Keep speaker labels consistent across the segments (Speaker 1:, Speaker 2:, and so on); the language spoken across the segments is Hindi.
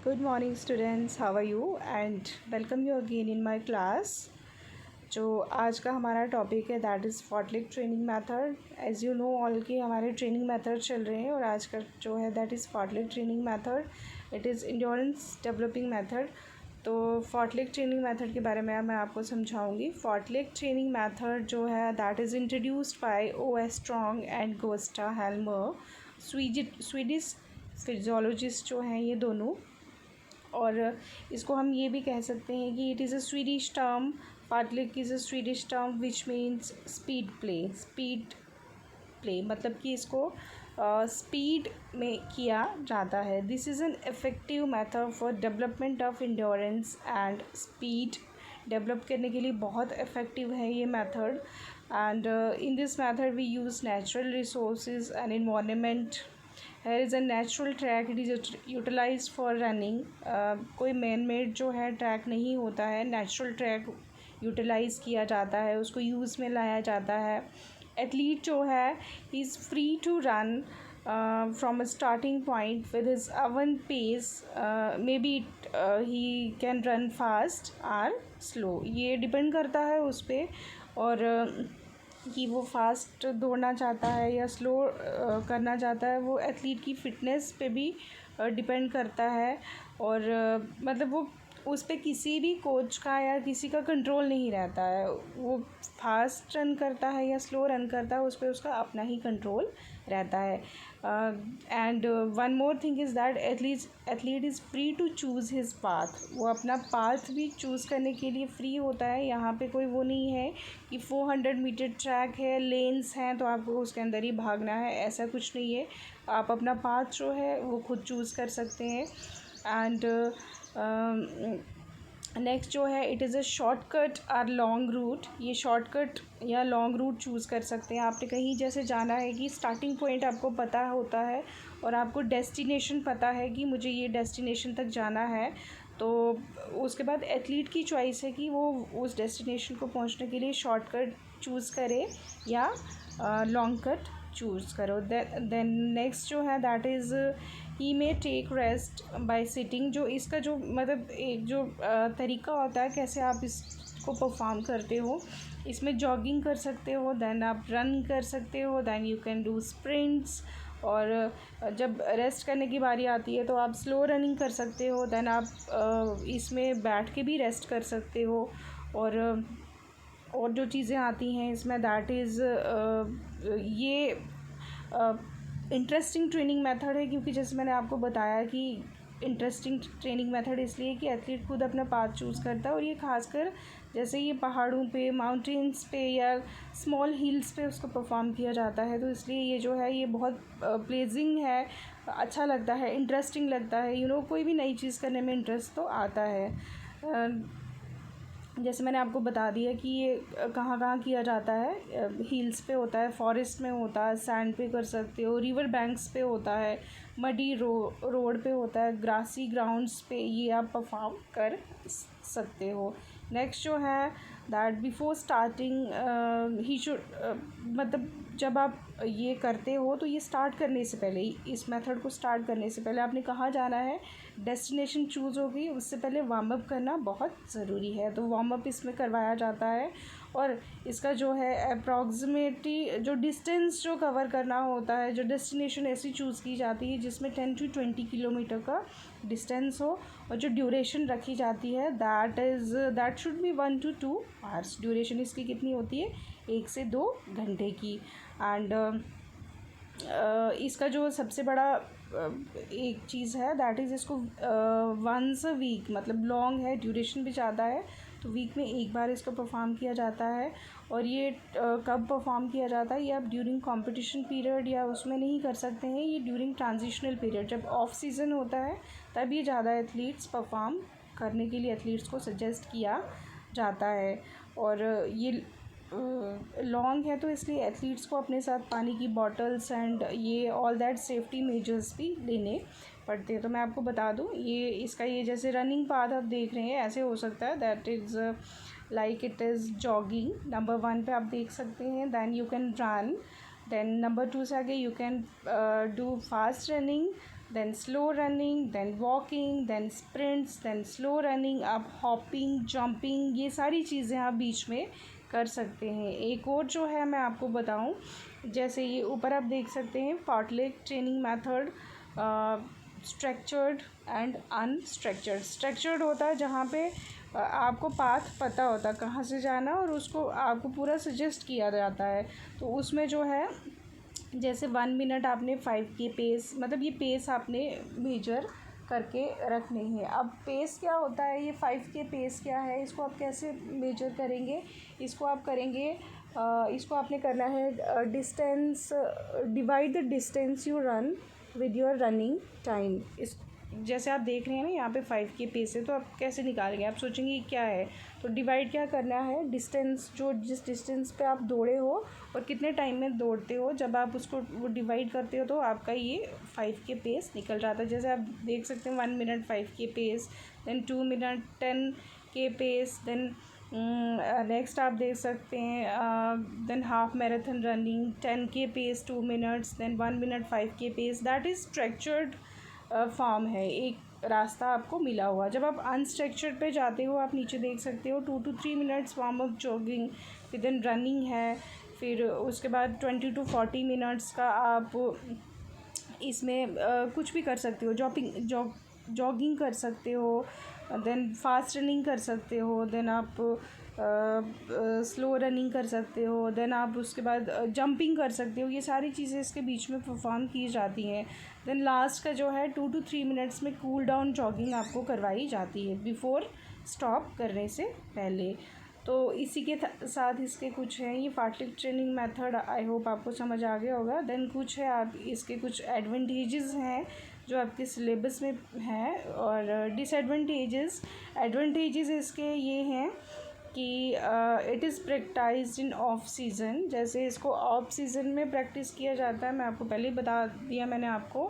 Speaker 1: Good morning, students. How are you? And welcome you again in my class. जो आज का हमारा टॉपिक है that is fartlek training method. As you know all के हमारे ट्रेनिंग मेथड चल रहे हैं और आज का जो है that is fartlek training method. It is endurance developing method. तो फॉटलिक ट्रेनिंग मेथड के बारे में मैं आपको समझाऊंगी. फॉटलिक ट्रेनिंग मेथड जो है that is introduced by O.S. Strong and Gosta Holmer. Swedish physiologist जो हैं ये दोनों. और इसको हम ये भी कह सकते हैं कि it is a Swedish term. Fartlek is a Swedish term which means speed play मतलब कि इसको स्पीड में किया जाता है. This is an effective method for development of endurance and speed. Develop करने के लिए बहुत इफ़ेक्टिव है ये method. And in this method we use natural resources and environment. Here is a natural track. It is utilize for running. कोई मैन मेड जो है ट्रैक नहीं होता है. नेचुरल ट्रैक यूटिलाइज़ किया जाता है, उसको यूज़ में लाया जाता है. एथलीट जो है he is free to run from a starting point with his own pace. Maybe he can run fast or slow. ये डिपेंड करता है उस पर और कि वो फास्ट दौड़ना चाहता है या स्लो करना चाहता है. वो एथलीट की फ़िटनेस पे भी डिपेंड करता है. और मतलब वो उस पर किसी भी कोच का या किसी का कंट्रोल नहीं रहता है. वो फास्ट रन करता है या स्लो रन करता है, उस पर उसका अपना ही कंट्रोल रहता है. And one more thing is that athlete is free to choose his path. वो अपना पाथ भी चूज़ करने के लिए फ्री होता है. यहाँ पे कोई वो नहीं है कि 400 मीटर ट्रैक है, लेन्स हैं तो आपको उसके अंदर ही भागना है. ऐसा कुछ नहीं है. आप अपना पाथ जो है वो खुद चूज़ कर सकते हैं. एंड नेक्स्ट जो है इट इज़ अ शॉर्टकट और लॉन्ग रूट. ये शॉर्टकट या लॉन्ग रूट चूज़ कर सकते हैं. आपने कहीं जैसे जाना है कि स्टार्टिंग पॉइंट आपको पता होता है और आपको डेस्टिनेशन पता है कि मुझे ये डेस्टिनेशन तक जाना है, तो उसके बाद एथलीट की चॉइस है कि वो उस डेस्टिनेशन को पहुंचने के लिए शॉर्टकट चूज़ करे या लॉन्ग कट चूज़ करो. देन नेक्स्ट जो है that is he may take rest by sitting. जो इसका जो मतलब एक जो तरीका होता है कैसे आप इसको परफॉर्म करते हो, इसमें जॉगिंग कर सकते हो, देन आप रन कर सकते हो, then you can do sprints. और जब रेस्ट करने की बारी आती है तो आप स्लो रनिंग कर सकते हो. देन आप इसमें बैठ के भी रेस्ट कर सकते हो. और जो चीज़ें आती हैं इसमें दैट इज़ ये इंटरेस्टिंग ट्रेनिंग मेथड है. क्योंकि जैसे मैंने आपको बताया कि इंटरेस्टिंग ट्रेनिंग मेथड इसलिए कि एथलीट खुद अपना पाथ चूज़ करता है. और ये खासकर जैसे ये पहाड़ों पे, माउंटेन्स पे या स्मॉल हिल्स पे उसको परफॉर्म किया जाता है, तो इसलिए ये जो है ये बहुत प्लेजिंग है, अच्छा लगता है, इंटरेस्टिंग लगता है. कोई भी नई चीज़ करने में इंटरेस्ट तो आता है. जैसे मैंने आपको बता दिया कि ये कहाँ कहाँ किया जाता है. हिल्स पे होता है, फॉरेस्ट में होता है, सैंड पे कर सकते हो, रिवर बैंक्स पे होता है, मडी रोड पे होता है, ग्रासी ग्राउंड्स पे ये आप परफॉर्म कर सकते हो. नेक्स्ट जो है that before starting he should मतलब जब आप ये करते हो तो ये स्टार्ट करने से पहले, इस मेथड को स्टार्ट करने से पहले आपने कहाँ जाना है, डेस्टिनेशन चूज़ होगी, उससे पहले वार्म अप करना बहुत ज़रूरी है. तो वार्म अप इसमें करवाया जाता है. और इसका जो है अप्रॉक्सीमेटली जो डिस्टेंस जो कवर करना होता है, जो डेस्टिनेशन ऐसी चूज़ की जाती है जिसमें 10 to 20 किलोमीटर का डिस्टेंस हो. और जो ड्यूरेशन रखी जाती है that should be 1 to 2 hours. Duration इसकी कितनी होती है, 1 से 2 घंटे की. एंड इसका जो सबसे बड़ा एक चीज़ है दैट इज़ इसको वंस अ वीक, मतलब लॉन्ग है, ड्यूरेशन भी ज़्यादा है, तो वीक में एक बार इसको परफॉर्म किया जाता है. और ये कब परफॉर्म किया जाता है, ये आप ड्यूरिंग कंपटीशन पीरियड या उसमें नहीं कर सकते हैं. ये ड्यूरिंग ट्रांजिशनल पीरियड जब ऑफ सीज़न होता है तब ये ज़्यादा एथलीट्स परफॉर्म करने के लिए एथलीट्स को सजेस्ट किया जाता है. और ये लॉन्ग है तो इसलिए एथलीट्स को अपने साथ पानी की बॉटल्स एंड ये ऑल दैट सेफ्टी मेजर्स भी लेने पड़ते हैं. तो मैं आपको बता दूं, ये इसका ये जैसे रनिंग पाथ आप देख रहे हैं ऐसे हो सकता है. That is like it is jogging. Number 1 पे आप देख सकते हैं. Then you can run. Then number 2 से आगे you can do fast running. then slow running, then walking, then sprints, then slow running, आप hopping, jumping, ये सारी चीज़ें आप बीच में कर सकते हैं। एक और जो है मैं आपको बताऊं, जैसे ये ऊपर आप देख सकते हैं fartlek training method, structured and unstructured. Structured होता है जहाँ पे आपको पाथ पता होता है कहाँ से जाना और उसको आपको पूरा सजेस्ट किया जाता है। तो उसमें जो है जैसे 1 मिनट आपने 5 के पेस, मतलब ये पेस आपने मेजर करके रखने हैं। अब पेस क्या होता है, ये 5 के पेस क्या है, इसको आप कैसे मेजर करेंगे, इसको आप करेंगे, इसको आपने करना है distance, divide the distance you run with your running time. इस जैसे आप देख रहे हैं ना यहाँ पे 5 के पेस है, तो आप कैसे निकालेंगे, आप सोचेंगे क्या है, तो डिवाइड क्या करना है, डिस्टेंस, जो जिस डिस्टेंस पे आप दौड़े हो और कितने टाइम में दौड़ते हो, जब आप उसको वो डिवाइड करते हो तो आपका ये 5 के पेस निकल जाता है। जैसे आप देख सकते हैं 1 मिनट 5 के पेस, देन 2 मिनट 10 के पेस, देन नेक्स्ट आप देख सकते हैं देन हाफ मैराथन रनिंग 10 के पेस 2 मिनट्स, देन 1 मिनट 5 के pace. That is structured form है, एक रास्ता आपको मिला हुआ। जब आप अनस्ट्रक्चर्ड पे जाते हो, आप नीचे देख सकते हो 2 to 3 minutes warm up jogging, फिर देन रनिंग है, फिर उसके बाद 20 to 40 मिनट्स का आप इसमें कुछ भी कर सकते हो, जॉगिंग कर सकते हो, देन फास्ट रनिंग कर सकते हो, देन आप स्लो रनिंग कर सकते हो, देन आप उसके बाद जंपिंग कर सकते हो। ये सारी चीज़ें इसके बीच में परफॉर्म की जाती हैं। देन लास्ट का जो है 2 to 3 मिनट्स में कूल डाउन जॉगिंग आपको करवाई जाती है बिफोर स्टॉप करने से पहले। तो इसी के साथ इसके कुछ हैं ये फार्टलेग ट्रेनिंग मेथड, आई होप आपको समझ आ गया होगा। देन कुछ है आप इसके कुछ एडवांटेजेस हैं जो आपके सिलेबस में हैं, और डिसएडवांटेजेस, एडवांटेजेस इसके ये हैं कि it is practised in of season. जैसे इसको ऑफ सीज़न में प्रैक्टिस किया जाता है, मैं आपको पहले ही बता दिया मैंने आपको।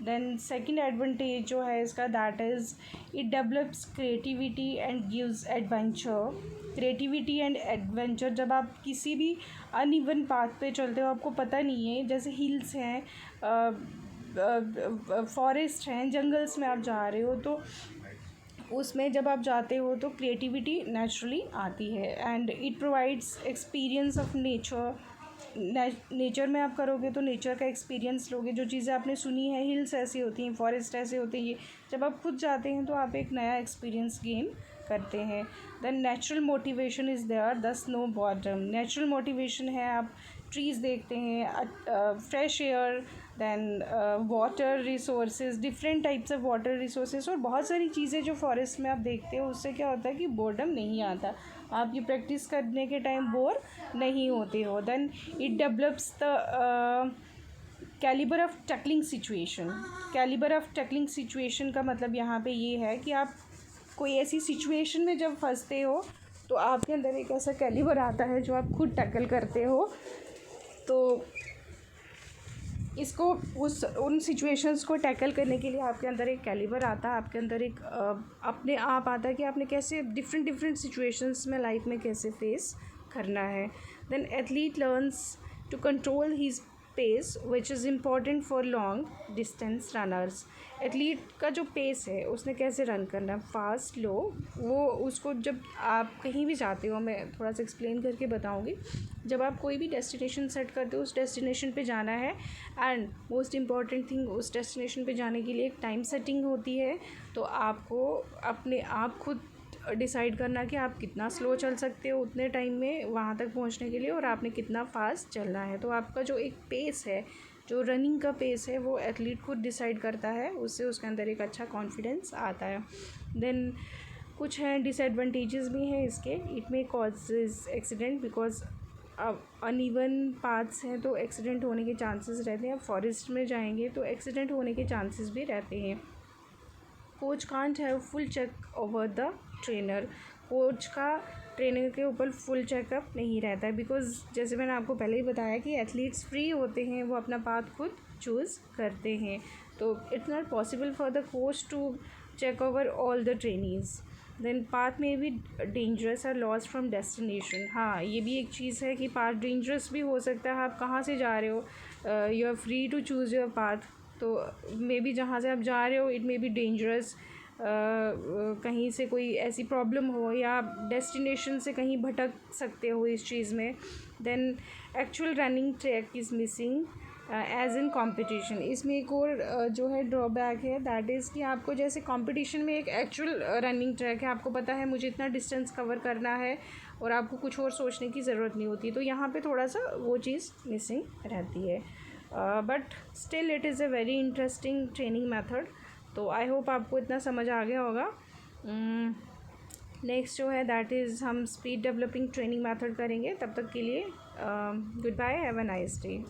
Speaker 1: देन सेकंड एडवांटेज जो है इसका, that is it develops creativity and gives adventure. Creativity and adventure, जब आप किसी भी अनइवन पाथ पे चलते हो, आपको पता नहीं है, जैसे हिल्स हैं, फॉरेस्ट हैं, जंगल्स में आप जा रहे हो, तो उसमें जब आप जाते हो तो क्रिएटिविटी नेचुरली आती है। And it provides experience of nature. Nature में आप करोगे तो नेचर का एक्सपीरियंस लोगे, जो चीज़ें आपने सुनी है, हिल्स ऐसी होती हैं, फॉरेस्ट ऐसे होते हैं, ये जब आप खुद जाते हैं तो आप एक नया एक्सपीरियंस गेन करते हैं। Then natural motivation is there, the snow bottom. Natural motivation है, आप ट्रीज़ देखते हैं, fresh air, then water resources, different types of water resources, और बहुत सारी चीज़ें जो फॉरेस्ट में आप देखते हो, उससे क्या होता है कि बोर्डम नहीं आता, आप ये प्रैक्टिस करने के टाइम बोर नहीं होते हो। Then it develops the calibre of tackling situation. Calibre of tackling situation का मतलब यहाँ पे ये है कि आप कोई ऐसी सिचुएशन में जब फंसते हो तो आपके अंदर एक ऐसा कैलिबर आता है जो आप खुद टैकल करते हो। तो इसको उन सिचुएशंस को टैकल करने के लिए आपके अंदर एक कैलिबर आता है, आपके अंदर एक अपने आप आता है कि आपने कैसे डिफरेंट सिचुएशंस में लाइफ में कैसे फेस करना है। Then athlete learns to control his pace which is important for long distance runners. Athlete का जो पेस है उसने कैसे रन करना है, फास्ट लो, वो उसको जब आप कहीं भी जाते हो, मैं थोड़ा सा एक्सप्लेन करके बताऊंगी। जब आप कोई भी डेस्टिनेशन सेट करते हो, उस डेस्टिनेशन पे जाना है, एंड मोस्ट इम्पॉर्टेंट थिंग, उस डेस्टिनेशन पे जाने के लिए एक टाइम सेटिंग होती है। तो आपको अपने आप खुद डिसाइड करना कि आप कितना स्लो चल सकते हो उतने टाइम में वहाँ तक पहुँचने के लिए, और आपने कितना फास्ट चलना है। तो आपका जो एक पेस है, जो रनिंग का पेस है, वो एथलीट खुद डिसाइड करता है, उससे उसके अंदर एक अच्छा कॉन्फिडेंस आता है। देन कुछ हैं डिसएडवांटेजेस भी हैं इसके। It may causes accident because अब अनइवन पाथ्स हैं तो एक्सीडेंट होने के चांसेस रहते हैं। अब फॉरेस्ट में जाएंगे तो एक्सीडेंट होने के चांसेस भी रहते हैं। Coach can't have full check over the trainer. Coach का ट्रेनर के ऊपर फुल चेकअप नहीं रहता है, बिकॉज जैसे मैंने आपको पहले ही बताया कि एथलीट्स फ्री होते हैं, वो अपना पाथ खुद चूज़ करते हैं। तो it's not possible for the coach to check over all the trainees. Then path में भी डेंजरस और लॉस्ट फ्रॉम डेस्टिनेशन। हाँ, ये भी एक चीज़ है कि पाथ डेंजरस भी हो सकता है। आप कहाँ से जा रहे हो, you are free to choose your path, तो मे बी जहाँ से आप जा रहे हो इट मे बी डेंजरस, कहीं से कोई ऐसी प्रॉब्लम हो या आप डेस्टिनेशन से कहीं भटक सकते हो इस चीज़ में, then actual running track is missing as in competition. इसमें एक और जो है ड्रॉबैक है, दैट इज़ कि आपको जैसे कंपटीशन में एक एक्चुअल रनिंग ट्रैक है, आपको पता है मुझे इतना डिस्टेंस कवर करना है और आपको कुछ और सोचने की ज़रूरत नहीं होती, तो यहाँ पे थोड़ा सा वो चीज़ मिसिंग रहती है। But still it is a very interesting training method. तो आई होप आपको इतना समझ आ गया होगा। नेक्स्ट जो है दैट इज़ हम स्पीड डेवलपिंग ट्रेनिंग मेथड करेंगे। तब तक के लिए goodbye, have a nice day.